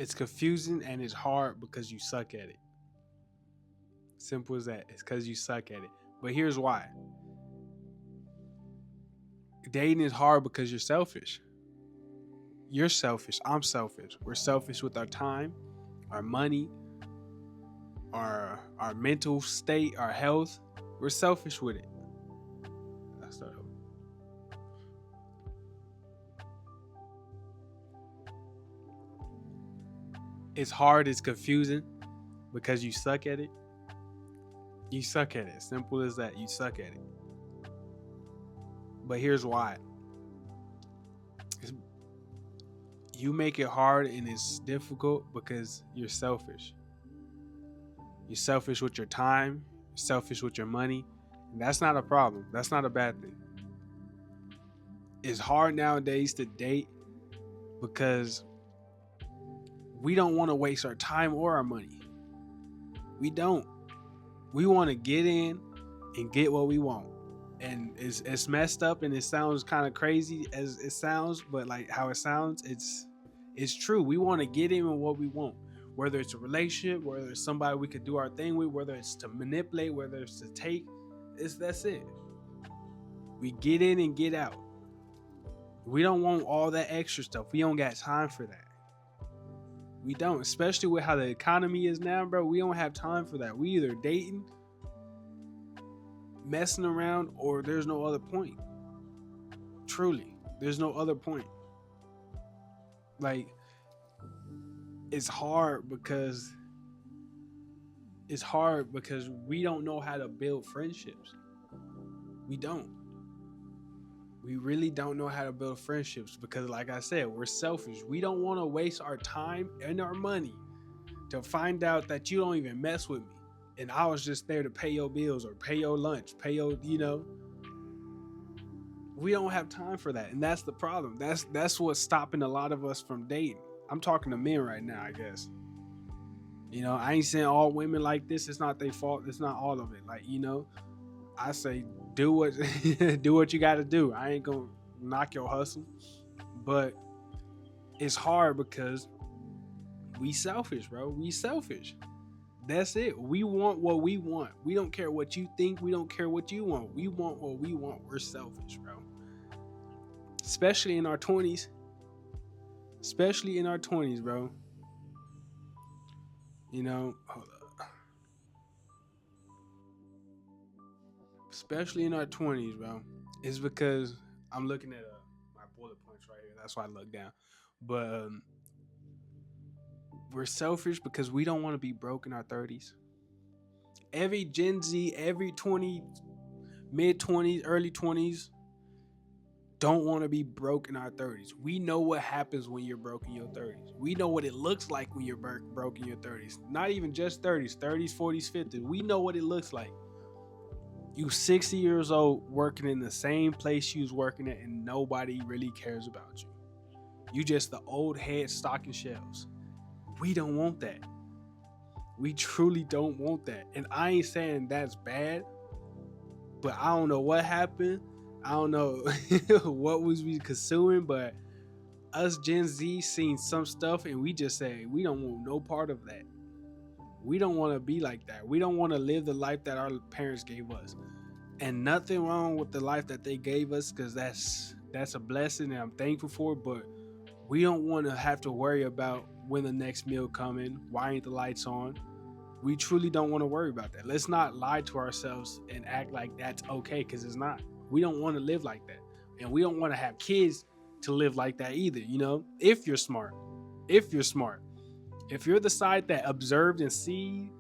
It's confusing and it's hard because you suck at it. Simple as that. It's because you suck at it. But here's why: dating is hard because you're selfish. You're selfish. I'm selfish. We're selfish with our time, our money, our mental state, our health. We're selfish with it. That's the It's hard, it's confusing because you suck at it. You suck at it. Simple as that. You suck at it. But here's why. It's- You make it hard and it's difficult because you're selfish. You're selfish with your time, you're selfish with your money. And that's not a problem. That's not a bad thing. It's hard nowadays to date because we don't want to waste our time or our money. We don't. We want to get in and get what we want. And it's messed up and it sounds kind of crazy as it sounds, but like how it sounds, it's true. We want to get in with what we want. Whether it's a relationship, whether it's somebody we could do our thing with, whether it's to manipulate, whether it's to take, that's it. We get in and get out. We don't want all that extra stuff. We don't got time for that. We don't, especially with how the economy is now, bro. We don't have time for that. We either dating, messing around, or there's no other point. Truly, there's no other point. Like, it's hard because we don't know how to build friendships. We don't. We really don't know how to build friendships because, like I said, we're selfish. We don't want to waste our time and our money to find out that you don't even mess with me. And I was just there to pay your bills or pay your lunch, pay your, we don't have time for that. And that's the problem. That's what's stopping a lot of us from dating. I'm talking to men right now, I guess. I ain't saying all women like this. It's not their fault. It's not all of it. Like, I say do what do what you got to do. I ain't gonna knock your hustle, but it's hard because we selfish, bro. We selfish. That's it. We want what we want. We don't care what you think. We don't care what you want. We want what we want. We're selfish, bro. Especially in our 20s. Especially in our 20s, bro. Hold up. Especially in our 20s, bro. It's because I'm looking at my bullet points right here. That's why I look down. But we're selfish because we don't want to be broke in our 30s. Every Gen Z, every 20, mid 20s, early 20s, don't want to be broke in our 30s. We know what happens when you're broke in your 30s. We know what it looks like when you're broke in your 30s. Not even just 30s, 30s, 40s, 50s. We know what it looks like. You 60 years old working in the same place you was working at and nobody really cares about you. You just the old head stocking shelves. We don't want that. We truly don't want that. And I ain't saying that's bad, but I don't know what happened. I don't know what was we consuming, but us Gen Z seen some stuff and we just say we don't want no part of that. We don't want to be like that. We don't want to live the life that our parents gave us. And nothing wrong with the life that they gave us, because that's a blessing and I'm thankful for it. But we don't want to have to worry about when the next meal coming, why ain't the lights on. We truly don't want to worry about that. Let's not lie to ourselves and act like that's okay, because it's not. We don't want to live like that. And we don't want to have kids to live like that either, if you're smart. If you're smart. If you're the side that observed and seen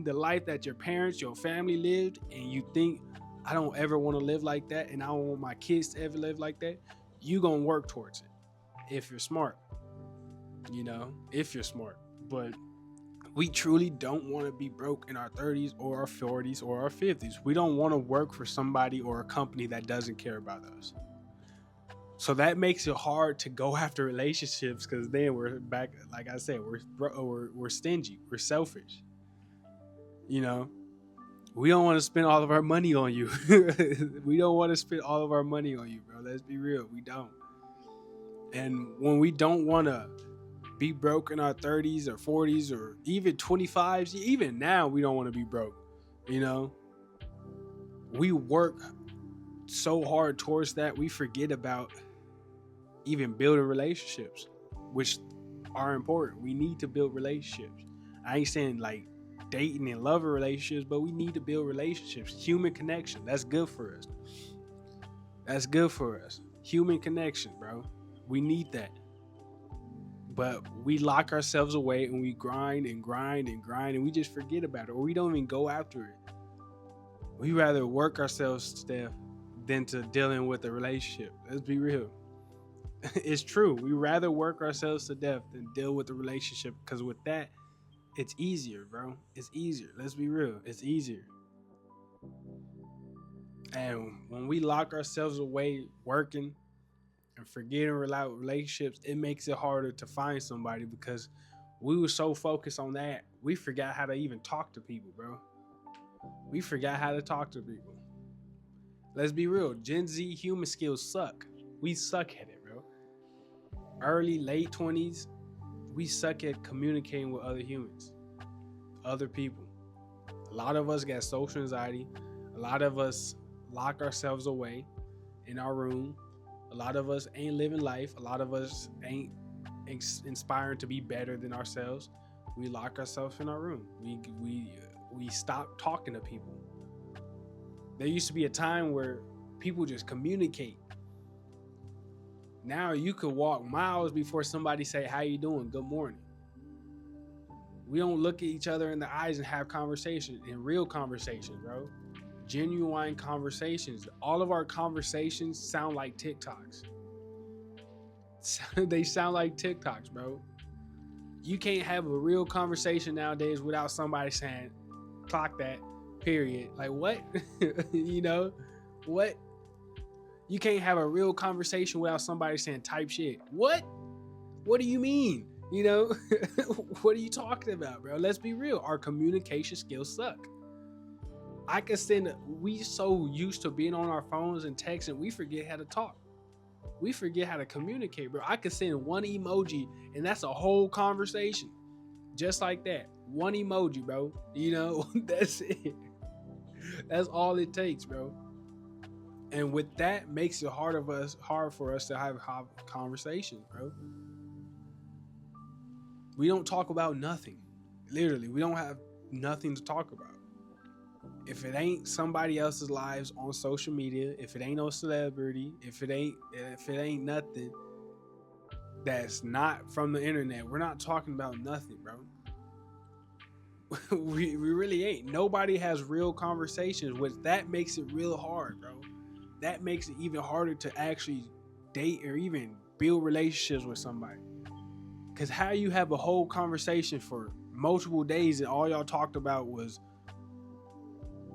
the life that your parents, your family lived, and you think, I don't ever want to live like that, and I don't want my kids to ever live like that, you gonna work towards it. If you're smart. If you're smart. But we truly don't want to be broke in our 30s or our 40s or our 50s. We don't want to work for somebody or a company that doesn't care about us. So that makes it hard to go after relationships, because then we're back, like I said, we're stingy, we're selfish. We don't want to spend all of our money on you. We don't want to spend all of our money on you, bro. Let's be real, we don't. And when we don't want to be broke in our 30s or 40s or even 25s. Even now, we don't want to be broke. You know, we work so hard towards that, we forget about even building relationships, which are important. We need to build relationships. I ain't saying like dating and loving relationships, but we need to build relationships. Human connection. That's good for us. That's good for us. Human connection, bro. We need that. But we lock ourselves away and we grind and grind and grind and we just forget about it, or we don't even go after it. We rather work ourselves to death than to dealing with a relationship. Let's be real. It's true. We rather work ourselves to death than deal with the relationship, because with that, it's easier, bro. It's easier. Let's be real. It's easier. And when we lock ourselves away working and forgetting about relationships, it makes it harder to find somebody, because we were so focused on that, we forgot how to even talk to people, bro. We forgot how to talk to people. Let's be real. Gen Z human skills suck. We suck at it, bro. Early, late 20s, we suck at communicating with other humans, other people. A lot of us got social anxiety. A lot of us lock ourselves away in our room. A lot of us ain't living life. A lot of us ain't inspiring to be better than ourselves. We lock ourselves in our room. We stop talking to people. There used to be a time where people just communicate. Now you could walk miles before somebody say, "How you doing? Good morning." We don't look at each other in the eyes and have conversations, and real conversations, bro. Genuine conversations. All of our conversations sound like TikToks. They sound like TikToks, bro. You can't have a real conversation nowadays without somebody saying, "Clock that," period. Like, what? You know, what? You can't have a real conversation without somebody saying "type shit." What? What do you mean? You know, what are you talking about, bro? Let's be real. Our communication skills suck. We so used to being on our phones and texting, we forget how to talk. We forget how to communicate, bro. I could send one emoji and that's a whole conversation. Just like that. One emoji, bro. You know, that's it. That's all it takes, bro. And with that, makes it hard for us to have conversations, bro. We don't talk about nothing. Literally, we don't have nothing to talk about. If it ain't somebody else's lives on social media, if it ain't no celebrity, if it ain't nothing that's not from the internet, we're not talking about nothing, bro. we really ain't. Nobody has real conversations, which that makes it real hard, bro. That makes it even harder to actually date or even build relationships with somebody. Because how you have a whole conversation for multiple days and all y'all talked about was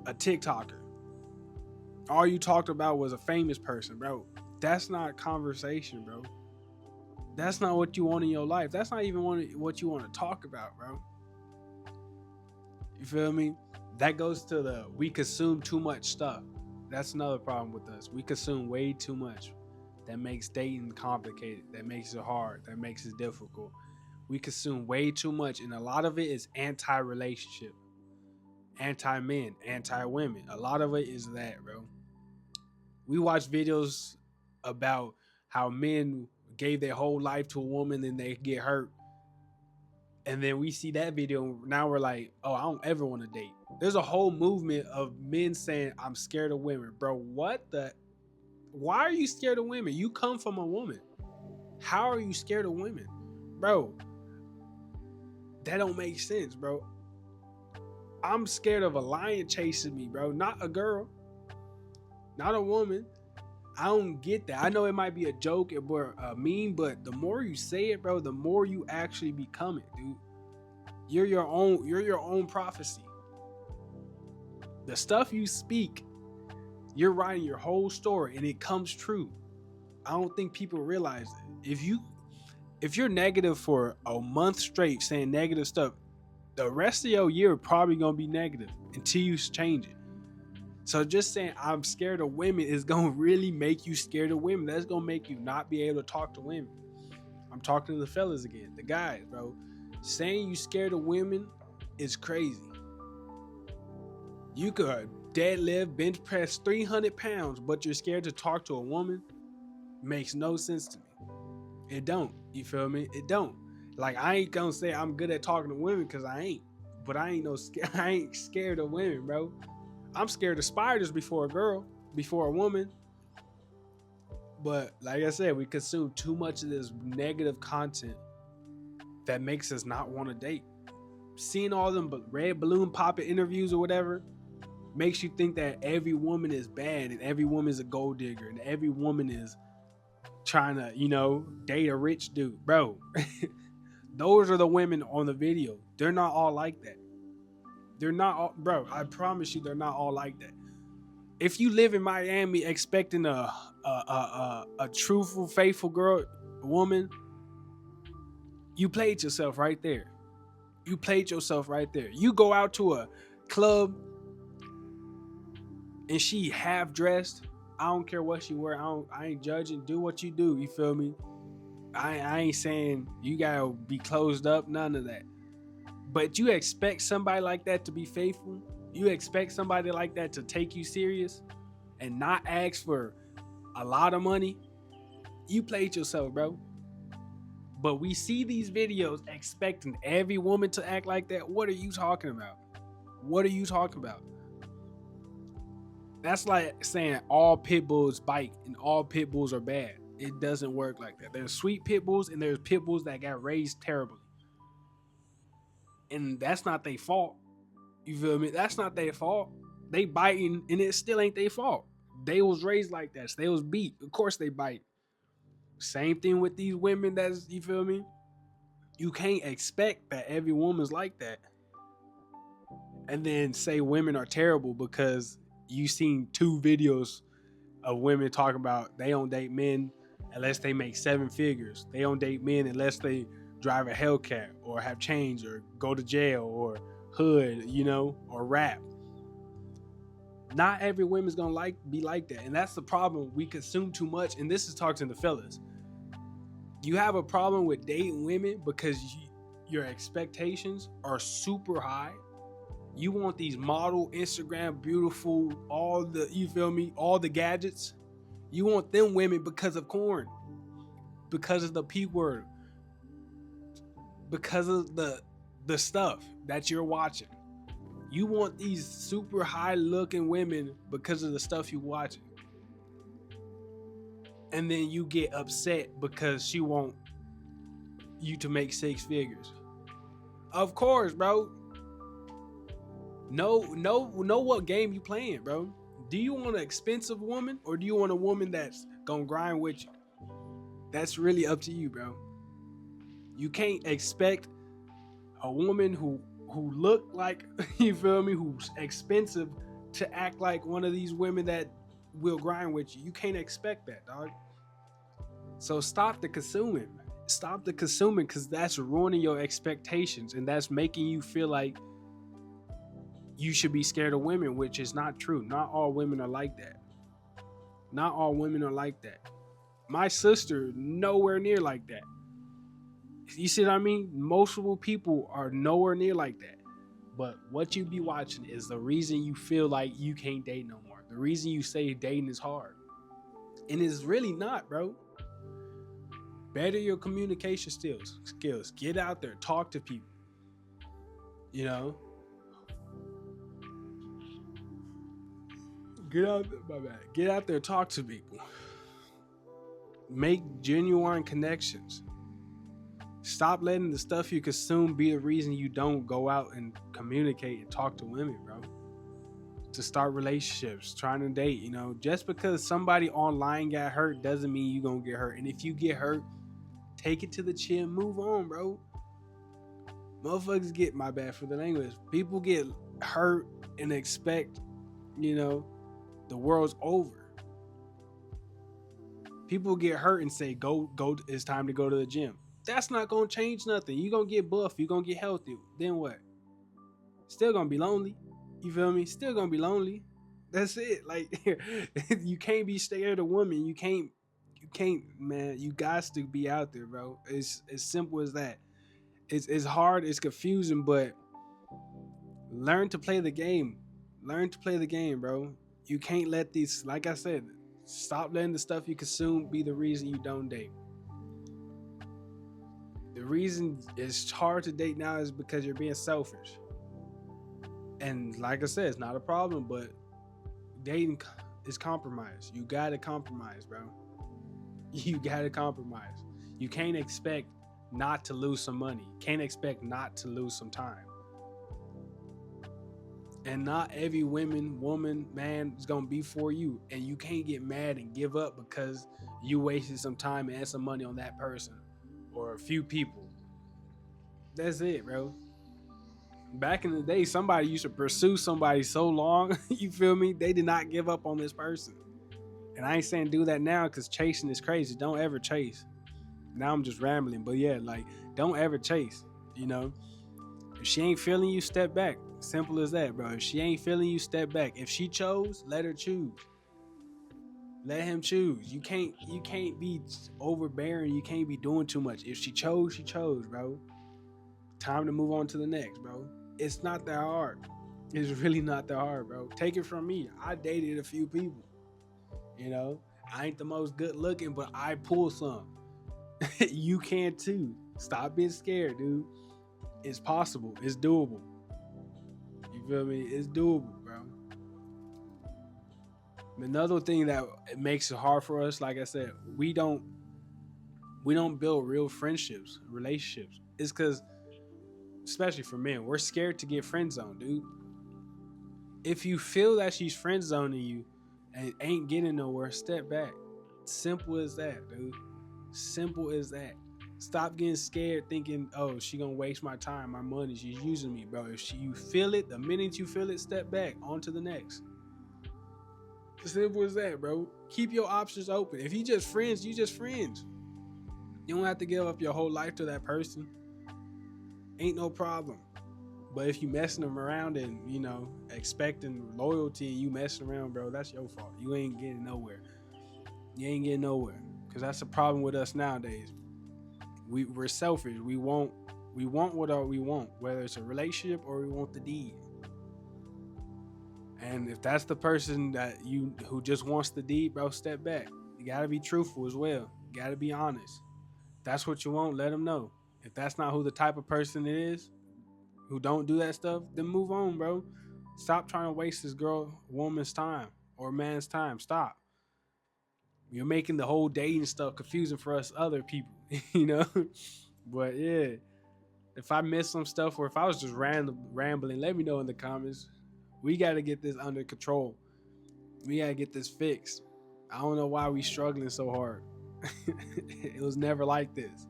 a TikToker. All you talked about was a famous person, bro. That's not conversation, bro. That's not what you want in your life. That's not even what you want to talk about, bro. You feel me? That goes to we consume too much stuff. That's another problem with us. We consume way too much. That makes dating complicated. That makes it hard. That makes it difficult. We consume way too much, and a lot of it is anti-relationship, anti-men, anti-women. A lot of it is that, bro. We watch videos about how men gave their whole life to a woman and they get hurt. And then we see that video, now we're like, oh, I don't ever want to date. There's a whole movement of men saying, I'm scared of women. Bro, why are you scared of women? You come from a woman. How are you scared of women? Bro, that don't make sense, bro. I'm scared of a lion chasing me, bro. Not a girl. Not a woman. I don't get that. I know it might be a joke or a meme, but the more you say it, bro, the more you actually become it, dude. You're your own prophecy. The stuff you speak, you're writing your whole story and it comes true. I don't think people realize that. If you're negative for a month straight saying negative stuff, the rest of your year probably gonna be negative until you change it. So just saying I'm scared of women is gonna really make you scared of women. That's gonna make you not be able to talk to women. I'm talking to the fellas again, the guys, bro. Saying you scared of women is crazy. You could deadlift, bench press 300 pounds, but you're scared to talk to a woman? Makes no sense to me. It don't. You feel me? It don't. Like, I ain't gonna say I'm good at talking to women because I ain't. But I ain't I ain't scared of women, bro. I'm scared of spiders before a woman. But like I said, we consume too much of this negative content that makes us not want to date. Seeing all them red balloon popping interviews or whatever makes you think that every woman is bad and every woman is a gold digger and every woman is trying to, date a rich dude. Bro, those are the women on the video. They're not all like that. They're not all, bro, I promise you they're not all like that. If you live in Miami expecting a truthful, faithful woman, you played yourself right there. You played yourself right there. You go out to a club and she half dressed. I don't care what she wear. I ain't judging. Do what you do. You feel me? I ain't saying you gotta be closed up. None of that. But you expect somebody like that to be faithful? You expect somebody like that to take you serious and not ask for a lot of money? You played yourself, bro. But we see these videos expecting every woman to act like that. What are you talking about? What are you talking about? That's like saying all pit bulls bite and all pit bulls are bad. It doesn't work like that. There's sweet pit bulls and there's pit bulls that got raised terribly. And that's not their fault. You feel me? That's not their fault. They biting and it still ain't their fault. They was raised like that. So they was beat. Of course they bite. Same thing with these women that's, you feel me? You can't expect that every woman's like that. And then say women are terrible because you seen 2 videos of women talking about they don't date men unless they make 7 figures. They don't date men unless they drive a Hellcat or have chains or go to jail or hood, or rap. Not every woman's gonna be like that. And that's the problem. We consume too much. And this is talking to the fellas. You have a problem with dating women because your expectations are super high. You want these model, Instagram, beautiful, all the gadgets. You want them women because of corn, because of the P word, because of the stuff that you're watching. You want these super high looking women because of the stuff you're watching. And then you get upset because she want you to make 6 figures. Of course, bro. Know what game you playing, bro. Do you want an expensive woman or do you want a woman that's gonna grind with you? That's really up to you, bro. You can't expect a woman who look like, you feel me, who's expensive to act like one of these women that will grind with you. You can't expect that, dog. So stop the consuming. Stop the consuming because that's ruining your expectations and that's making you feel like you should be scared of women, which is not true. Not all women are like that. Not all women are like that. My sister, nowhere near like that. You see what I mean? Multiple people are nowhere near like that. But what you be watching is the reason you feel like you can't date no more. The reason you say dating is hard. And it's really not, bro. Better your communication skills. Get out there. Talk to people. Get out there. Talk to people. Make genuine connections. Stop letting the stuff you consume be the reason you don't go out and communicate and talk to women, bro. To start relationships, trying to date, just because somebody online got hurt doesn't mean you gonna get hurt. And if you get hurt, take it to the chin, move on, bro. Motherfuckers get, my bad for the language, people get hurt and expect, the world's over. People get hurt and say, go, it's time to go to the gym. That's not gonna change nothing. You're gonna get buff, you're gonna get healthy. Then what? Still gonna be lonely. You feel me? Still gonna be lonely. That's it. Like, you can't be scared of women. You can't You can't, man. You got to be out there, bro. It's as simple as that. It's hard. It's confusing, but learn to play the game. Learn to play the game, bro. You can't let these, like I said, stop letting the stuff you consume be the reason you don't date. The reason it's hard to date now is because you're being selfish. And like I said, it's not a problem, but dating is compromise. You gotta compromise, bro. You gotta compromise. You can't expect not to lose some money. You can't expect not to lose some time. And not every woman, man is gonna be for you. And you can't get mad and give up because you wasted some time and some money on that person or a few people. That's it, bro. Back in the day, somebody used to pursue somebody so long, you feel me? They did not give up on this person. And I ain't saying do that now because chasing is crazy. Don't ever chase. Now I'm just rambling, but yeah, like, don't ever chase, you know? If she ain't feeling you, step back. Simple as that, bro. If she ain't feeling you, step back. If she chose, let her choose. Let him choose. You can't be overbearing. You can't be doing too much. If she chose, she chose, bro. Time to move on to the next, bro. It's not that hard. It's really not that hard, bro. Take it from me. I dated a few people. You know, I ain't the most good looking, but I pull some. You can too. Stop being scared, dude. It's possible. It's doable. You feel me? It's doable, bro. Another thing that makes it hard for us, like I said, we don't build real friendships, relationships. It's because, especially for men, we're scared to get friend zoned, dude. If you feel that she's friend zoning you and ain't getting nowhere, step back. Simple as that, dude. Simple as that. Stop getting scared thinking, oh, she gonna waste my time, my money, she's using me, bro. If you feel it, the minute you feel it, step back, on to the next. Simple as that, bro. Keep your options open. If you just friends, you just friends. You don't have to give up your whole life to that person. Ain't no problem. But if you messing them around and, you know, expecting loyalty and you messing around, bro, that's your fault. You ain't getting nowhere. You ain't getting nowhere. Because that's the problem with us nowadays. We're selfish. We want what we want, whether it's a relationship or we want the deed. And if that's the person who just wants the deed, bro, step back. You gotta be truthful as well. You gotta be honest. If that's what you want, let them know. If that's not who the type of person it is, who don't do that stuff, then move on, bro. Stop trying to waste this woman's time or man's time. Stop. You're making the whole dating stuff confusing for us other people, you know? But yeah, if I missed some stuff or if I was just rambling, let me know in the comments. We got to get this under control. We got to get this fixed. I don't know why we struggling so hard. It was never like this.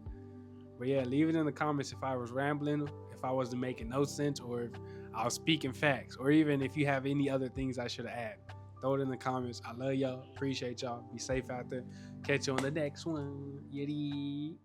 But yeah, leave it in the comments if I was rambling, if I wasn't making no sense, or if I was speaking facts, or even if you have any other things I should add. Throw it in the comments. I love y'all. Appreciate y'all. Be safe out there. Catch you on the next one. Yiddy.